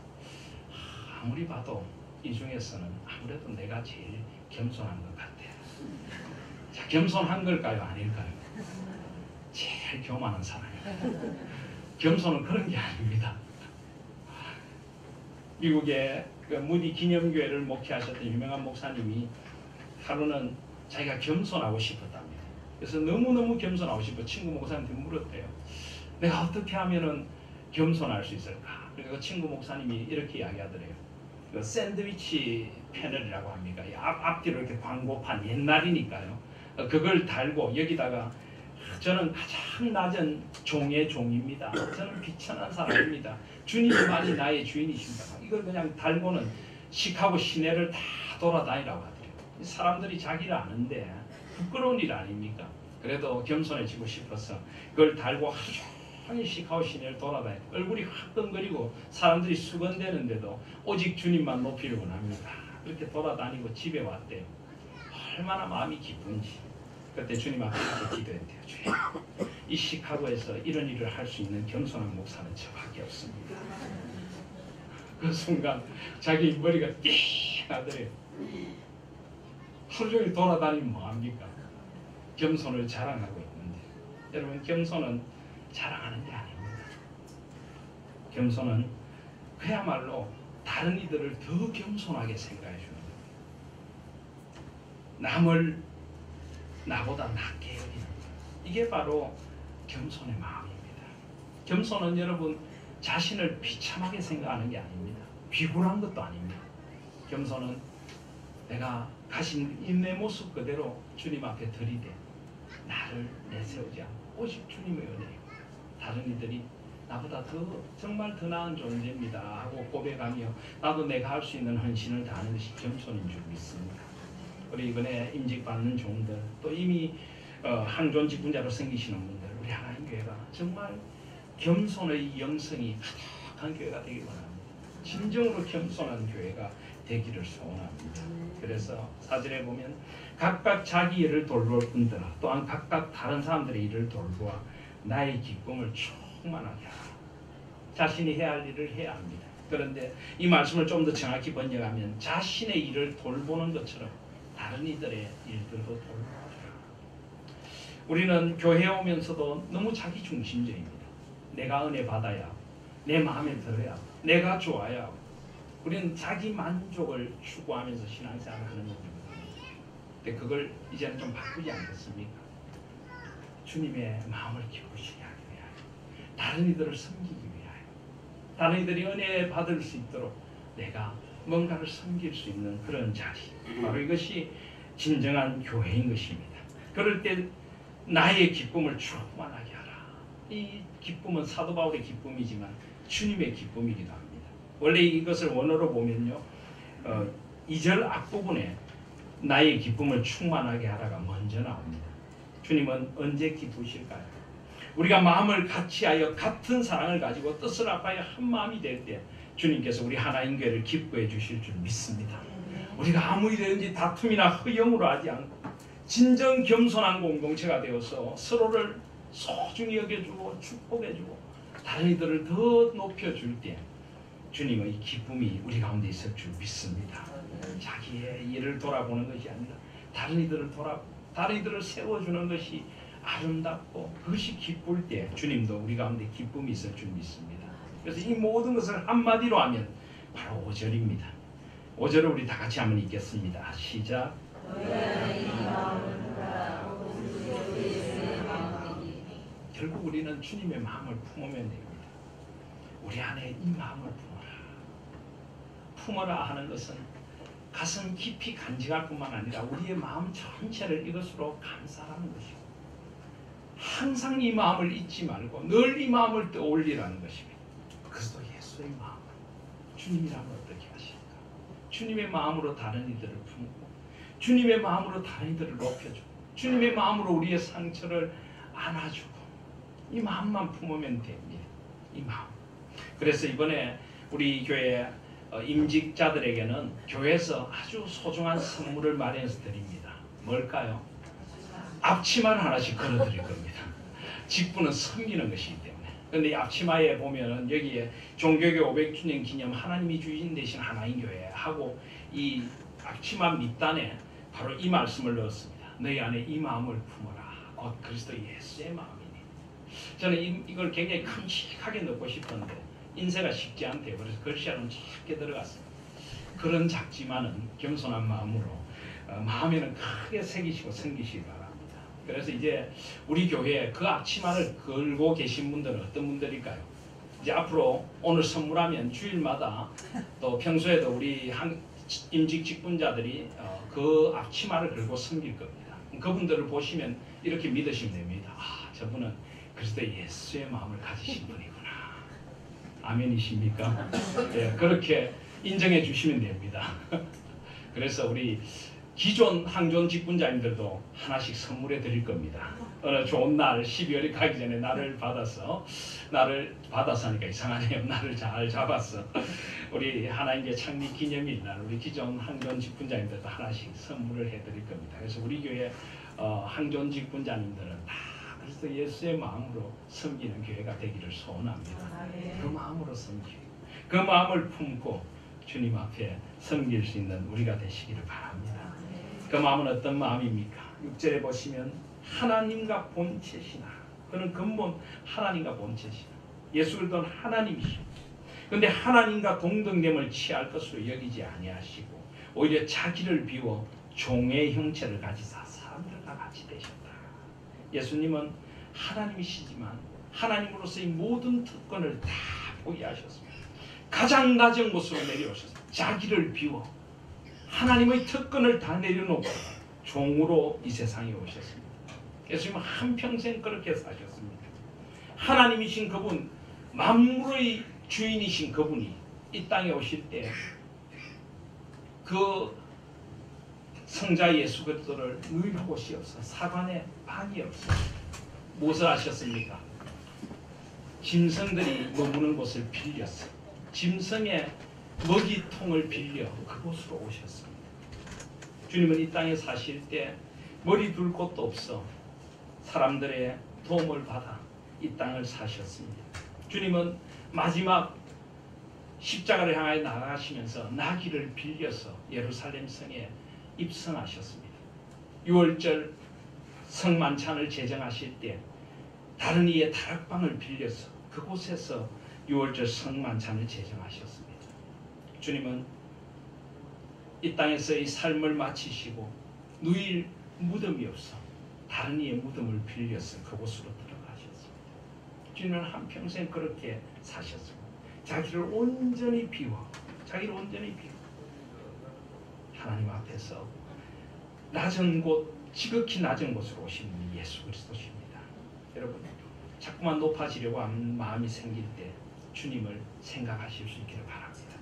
아무리 봐도 이 중에서는 아무래도 내가 제일 겸손한 것 같아요. 자, 겸손한 걸까요? 아닐까요? 제일 교만한 사람이에요. 겸손은 그런 게 아닙니다. 미국의 그 무디 기념교회를 목회하셨던 유명한 목사님이 하루는 자기가 겸손하고 싶었답니다. 그래서 너무너무 겸손하고 싶어 친구 목사님한테 물었대요. 내가 어떻게 하면은 겸손할 수 있을까? 그리고 친구 목사님이 이렇게 이야기하더래요. 그 샌드위치 패널이라고 합니까? 앞뒤로 이렇게 광고판, 옛날이니까요. 그걸 달고 여기다가 저는 가장 낮은 종의 종입니다. 저는 비천한 사람입니다. 주님만이 나의 주인이십니다. 이걸 그냥 달고는 시카고 시내를 다 돌아다니라고 하더래요. 사람들이 자기를 아는데 부끄러운 일 아닙니까? 그래도 겸손해지고 싶어서 그걸 달고 하루 종일 시카고 시내를 돌아다니, 얼굴이 화끈거리고 사람들이 수건대는데도 오직 주님만 높이를 원합니다. 그렇게 돌아다니고 집에 왔대요. 얼마나 마음이 기쁜지. 그때 주님 앞에 이렇게 기도했대요. 주님, 이 시카고에서 이런 일을 할 수 있는 겸손한 목사는 저밖에 없습니다. 그 순간 자기 머리가 띵 하더래요. 하루 종일 돌아다니면 뭐합니까? 겸손을 자랑하고 있는데. 여러분, 겸손은 자랑하는 게 아닙니다. 겸손은 그야말로 다른 이들을 더 겸손하게 생각해 주는 겁니다. 남을 나보다 낫게 여기는 것. 이게 바로 겸손의 마음입니다. 겸손은 여러분 자신을 비참하게 생각하는 게 아닙니다. 비굴한 것도 아닙니다. 겸손은 내가 가진 이 내 모습 그대로 주님 앞에 들이대 나를 내세우지 않고 오직 주님의 은혜요. 다른 이들이 나보다 정말 더 나은 존재입니다 하고 고백하며 나도 내가 할 수 있는 헌신을 다하는 것이 겸손인 줄 믿습니다. 우리 이번에 임직받는 종들, 또 이미 항존 직분자로 생기시는 분들, 우리 하나님 교회가 정말 겸손의 영성이 가득한 교회가 되길 원합니다. 진정으로 겸손한 교회가 되기를 소원합니다. 그래서 사절에 보면 각각 자기 일을 돌볼 뿐더러 또한 각각 다른 사람들의 일을 돌보아 나의 기쁨을 충만하게 하라. 자신이 해야 할 일을 해야 합니다. 그런데 이 말씀을 좀 더 정확히 번역하면 자신의 일을 돌보는 것처럼 다른 이들의 일들도 돌봐주라. 우리는 교회에 오면서도 너무 자기 중심적입니다. 내가 은혜 받아야 하고, 내 마음에 들어야 하고, 내가 좋아야 하고, 우리는 자기 만족을 추구하면서 신앙생활을 하는 겁니다. 근데 그걸 이제는 좀 바꾸지 않겠습니까? 주님의 마음을 기쁘시게 하기 위하여, 다른 이들을 섬기기 위하여, 다른 이들이 은혜 받을 수 있도록 내가 뭔가를 섬길 수 있는 그런 자리, 바로 이것이 진정한 교회인 것입니다. 그럴 때 나의 기쁨을 충만하게 하라. 이 기쁨은 사도 바울의 기쁨이지만 주님의 기쁨이기도 합니다. 원래 이것을 원어로 보면요, 2절 앞부분에 나의 기쁨을 충만하게 하라가 먼저 나옵니다. 주님은 언제 기쁘실까요? 우리가 마음을 같이하여 같은 사랑을 가지고 뜻을 합하여 한 마음이 될 때 주님께서 우리 하나님 교회를 기뻐해 주실 줄 믿습니다. 우리가 아무 일이든지 다툼이나 허영으로 하지 않고 진정 겸손한 공동체가 되어서 서로를 소중히 여겨주고 축복해주고 다른 이들을 더 높여줄 때 주님의 기쁨이 우리 가운데 있을 줄 믿습니다. 자기의 일을 돌아보는 것이 아니라 다른 이들을 세워주는 것이 아름답고 그것이 기쁠 때 주님도 우리 가운데 기쁨이 있을 줄 믿습니다. 그래서 이 모든 것을 한마디로 하면 바로 5절입니다. 5절을 우리 다 같이 한번 읽겠습니다. 시작. 결국 우리는 주님의 마음을 품으면 됩니다. 우리 안에 이 마음을 품어라 하는 것은 가슴 깊이 간직할 뿐만 아니라 우리의 마음 전체를 이것으로 감싸라는 것이고, 항상 이 마음을 잊지 말고 늘 이 마음을 떠올리라는 것입니다. 그리스도 예수의 마음, 주님이라면 어떻게 하실까? 주님의 마음으로 다른 이들을 품고, 주님의 마음으로 다른 이들을 높여주고, 주님의 마음으로 우리의 상처를 안아주고, 이 마음만 품으면 됩니다. 이 마음. 그래서 이번에 우리 교회 임직자들에게는 교회에서 아주 소중한 선물을 마련해서 드립니다. 뭘까요? 앞치마를 하나씩 걸어드릴 겁니다. 직분은 섬기는 것이기 때문에. 그런데 이 앞치마에 보면은 여기에 종교계 500주년 기념 하나님이 주인 되신 하나님 교회 하고 이 앞치마 밑단에 바로 이 말씀을 넣었습니다. 너희 안에 이 마음을 품어라. 곧 그리스도 예수의 마음이니. 저는 이걸 굉장히 큼직하게 넣고 싶었는데 인쇄가 쉽지 않대요. 그래서 글씨하고는 작게 들어갔어요. 그런 작지만은 겸손한 마음으로 마음에는 크게 새기시고 섬기시기 바랍니다. 그래서 이제 우리 교회에 그 앞치마를 걸고 계신 분들은 어떤 분들일까요? 이제 앞으로 오늘 선물하면 주일마다 또 평소에도 우리 임직 직분자들이 그 앞치마를 걸고 섬길 겁니다. 그분들을 보시면 이렇게 믿으시면 됩니다. 아, 저분은 그리스도 예수의 마음을 가지신 분이구나. 아멘이십니까? 네, 그렇게 인정해 주시면 됩니다. 그래서 우리 기존 항존 직분자님들도 하나씩 선물해 드릴 겁니다. 어느 좋은 날 12월이 가기 전에 나를 받아서 하니까 이상하네요. 나를 잘 잡았어. 우리 하나님의 창립 기념일 날 우리 기존 항존 직분자님들도 하나씩 선물을 해 드릴 겁니다. 그래서 우리 교회 항존 직분자님들은 다 그래서 예수의 마음으로 섬기는 교회가 되기를 소원합니다. 그 마음으로 섬기고 그 마음을 품고 주님 앞에 섬길 수 있는 우리가 되시기를 바랍니다. 그 마음은 어떤 마음입니까? 6절에 보시면 하나님과 본체시나, 그는 근본 하나님과 본체시나, 예수 그리스도는 하나님이시고, 그런데 하나님과 동등됨을 취할 것으로 여기지 아니하시고 오히려 자기를 비워 종의 형체를 가지사 사람들과 같이 되셨다. 예수님은 하나님이시지만 하나님으로서 이 모든 특권을 다 포기하셨습니다. 가장 낮은 곳으로 내려오셨습니다. 자기를 비워 하나님의 특권을 다 내려놓고 종으로 이 세상에 오셨습니다. 예수님은 한평생 그렇게 사셨습니다. 하나님이신 그분, 만물의 주인이신 그분이 이 땅에 오실 때 그 성자 예수 그리스도를 누일 곳이 없어, 사관에 방이 없어. 무엇을 하셨습니까? 짐승들이 머무는 곳을 빌렸어. 짐승의 먹이통을 빌려 그곳으로 오셨습니다. 주님은 이 땅에 사실 때 머리 둘 곳도 없어 사람들의 도움을 받아 이 땅을 사셨습니다. 주님은 마지막 십자가를 향하여 나아가시면서 나귀를 빌려서 예루살렘 성에 입성하셨습니다. 6월절 성만찬을 제정하실 때 다른 이의 다락방을 빌려서 그곳에서 6월절 성만찬을 제정하셨습니다. 주님은 이 땅에서의 삶을 마치시고 누일 무덤이 없어 다른 이의 무덤을 빌려서 그곳으로 들어가셨습니다. 주님은 한평생 그렇게 사셨습니다. 자기를 온전히 비워 하나님 앞에서 낮은 곳, 지극히 낮은 곳으로 오신 분이 예수 그리스도십니다. 여러분, 자꾸만 높아지려고 하는 마음이 생길 때 주님을 생각하실 수 있기를 바랍니다.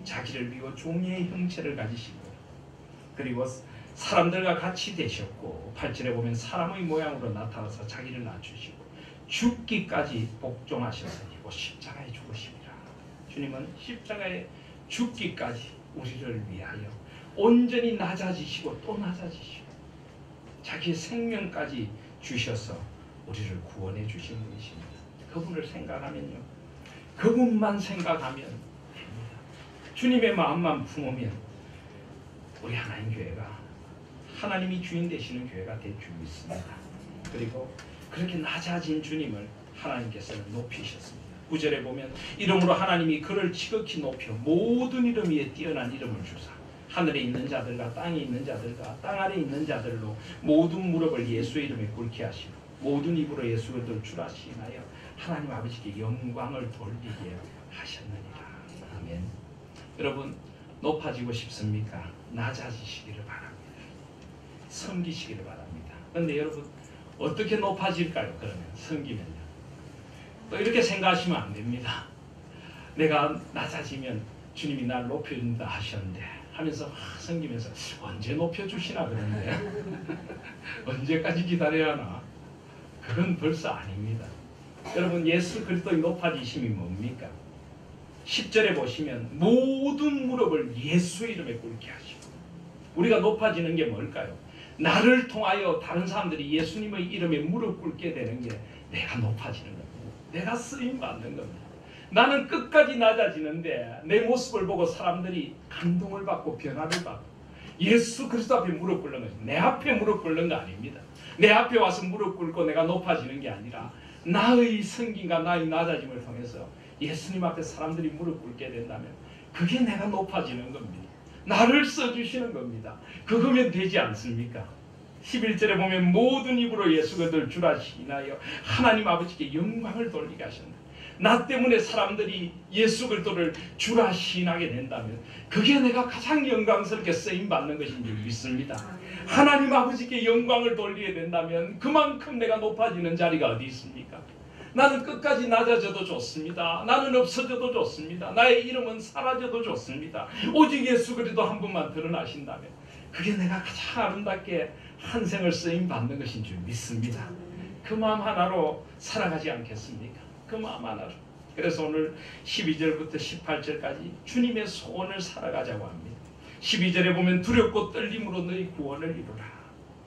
자기를 비워 종의 형체를 가지시고 그리고 사람들과 같이 되셨고 8절에 보면 사람의 모양으로 나타나서 자기를 낮추시고 죽기까지 복종하셔서 이곳 십자가에 죽으십니다. 주님은 십자가에 죽기까지 우리를 위하여 온전히 낮아지시고 또 낮아지시고 자기의 생명까지 주셔서 우리를 구원해 주신 분이십니다. 그분을 생각하면요, 그분만 생각하면 됩니다. 주님의 마음만 품으면 우리 하나님 교회가 하나님이 주인 되시는 교회가 될 줄 믿습니다. 그리고 그렇게 낮아진 주님을 하나님께서는 높이셨습니다. 9절에 보면 이름으로 하나님이 그를 지극히 높여 모든 이름 위에 뛰어난 이름을 주사 하늘에 있는 자들과 땅에 있는 자들과 땅 아래 있는 자들로 모든 무릎을 예수의 이름에 꿇게 하시고 모든 입으로 예수를 주라 시인하여 하나님 아버지께 영광을 돌리게 하셨느니라. 아멘. 여러분, 높아지고 싶습니까? 낮아지시기를 바랍니다. 섬기시기를 바랍니다. 그런데 여러분, 어떻게 높아질까요? 그러면 섬기면요, 또 이렇게 생각하시면 안 됩니다. 내가 낮아지면 주님이 날 높여준다 하셨는데 하면서 섬기면서 언제 높여주시나 그러는데 언제까지 기다려야 하나? 그건 벌써 아닙니다. 여러분, 예수 그리스도의 높아지심이 뭡니까? 10절에 보시면 모든 무릎을 예수의 이름에 꿇게 하시고, 우리가 높아지는 게 뭘까요? 나를 통하여 다른 사람들이 예수님의 이름에 무릎 꿇게 되는 게 내가 높아지는 겁니다. 내가 쓰임 받는 겁니다. 나는 끝까지 낮아지는데 내 모습을 보고 사람들이 감동을 받고 변화를 받고 예수 그리스도 앞에 무릎 꿇는 것이, 내 앞에 무릎 꿇는 거 아닙니다. 내 앞에 와서 무릎 꿇고 내가 높아지는 게 아니라 나의 성김과 나의 낮아짐을 통해서 예수님 앞에 사람들이 무릎 꿇게 된다면 그게 내가 높아지는 겁니다. 나를 써주시는 겁니다. 그거면 되지 않습니까? 11절에 보면 모든 입으로 예수 그리스도를 주라 시인하여 하나님 아버지께 영광을 돌리게 하셨다. 나 때문에 사람들이 예수 그리스도를 주라 시인하게 된다면 그게 내가 가장 영광스럽게 쓰임받는 것인 줄 믿습니다. 하나님 아버지께 영광을 돌리게 된다면 그만큼 내가 높아지는 자리가 어디 있습니까? 나는 끝까지 낮아져도 좋습니다. 나는 없어져도 좋습니다. 나의 이름은 사라져도 좋습니다. 오직 예수 그리스도 한 분만 드러나신다면 그게 내가 가장 아름답게 한 생을 쓰임받는 것인 줄 믿습니다. 그 마음 하나로 살아가지 않겠습니까? 그 마음 하나로. 그래서 오늘 12절부터 18절까지 주님의 소원을 살아가자고 합니다. 12절에 보면 두렵고 떨림으로 너희 구원을 이루라.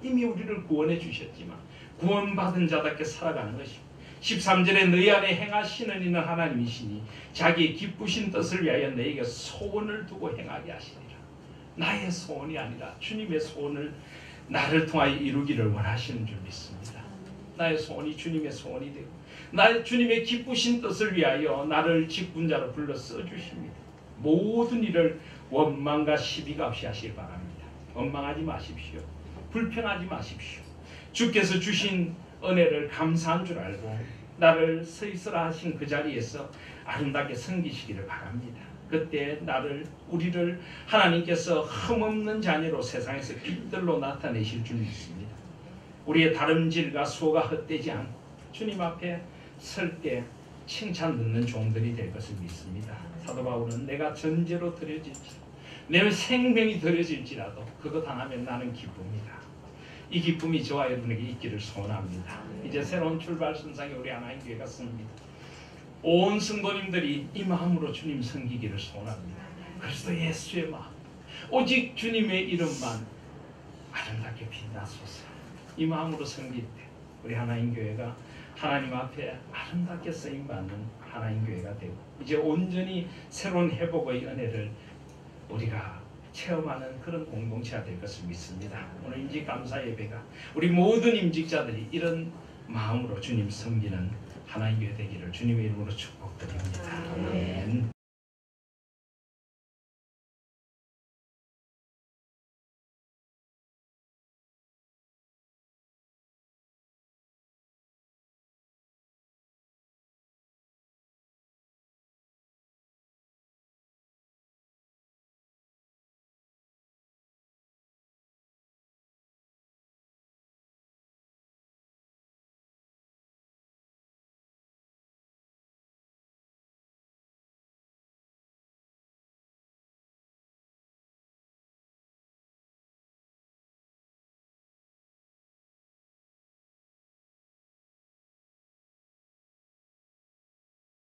이미 우리를 구원해 주셨지만 구원받은 자답게 살아가는 것입니다. 13절에 너희 안에 행하시는 이는 하나님이시니 자기의 기쁘신 뜻을 위하여 너에게 소원을 두고 행하게 하시리라. 나의 소원이 아니라 주님의 소원을 나를 통하여 이루기를 원하시는 줄 믿습니다. 나의 소원이 주님의 소원이 되고 나의 주님의 기쁘신 뜻을 위하여 나를 직분자로 불러 써주십니다. 모든 일을 원망과 시비가 없이 하시기 바랍니다. 원망하지 마십시오. 불평하지 마십시오. 주께서 주신 은혜를 감사한 줄 알고 나를 서 있으라 하신 그 자리에서 아름답게 섬기시기를 바랍니다. 그때 우리를 하나님께서 흠없는 자녀로 세상에서 빛들로 나타내실 줄 믿습니다. 우리의 다름질과 수고가 헛되지 않고 주님 앞에 설 때 칭찬 듣는 종들이 될 것을 믿습니다. 사도 바울은 내가 전제로 드려질지라도 내 생명이 드려질지라도 그것 하나면 나는 기쁩니다. 이 기쁨이 저와 여러분에게 있기를 소원합니다. 이제 새로운 출발 선상에 우리 하나님 교회가 씁니다. 온 성도님들이 이 마음으로 주님 섬기기를 소원합니다. 그리스도 예수의 마음, 오직 주님의 이름만 아름답게 빛나소서. 이 마음으로 섬길 때 우리 하나님 교회가 하나님 앞에 아름답게 쓰임받는 하나님 교회가 되고 이제 온전히 새로운 회복의 은혜를 우리가 체험하는 그런 공동체가 될 것을 믿습니다. 오늘 임직 감사 예배가 우리 모든 임직자들이 이런 마음으로 주님 섬기는 하나님 교회 되기를 주님의 이름으로 축복드립니다.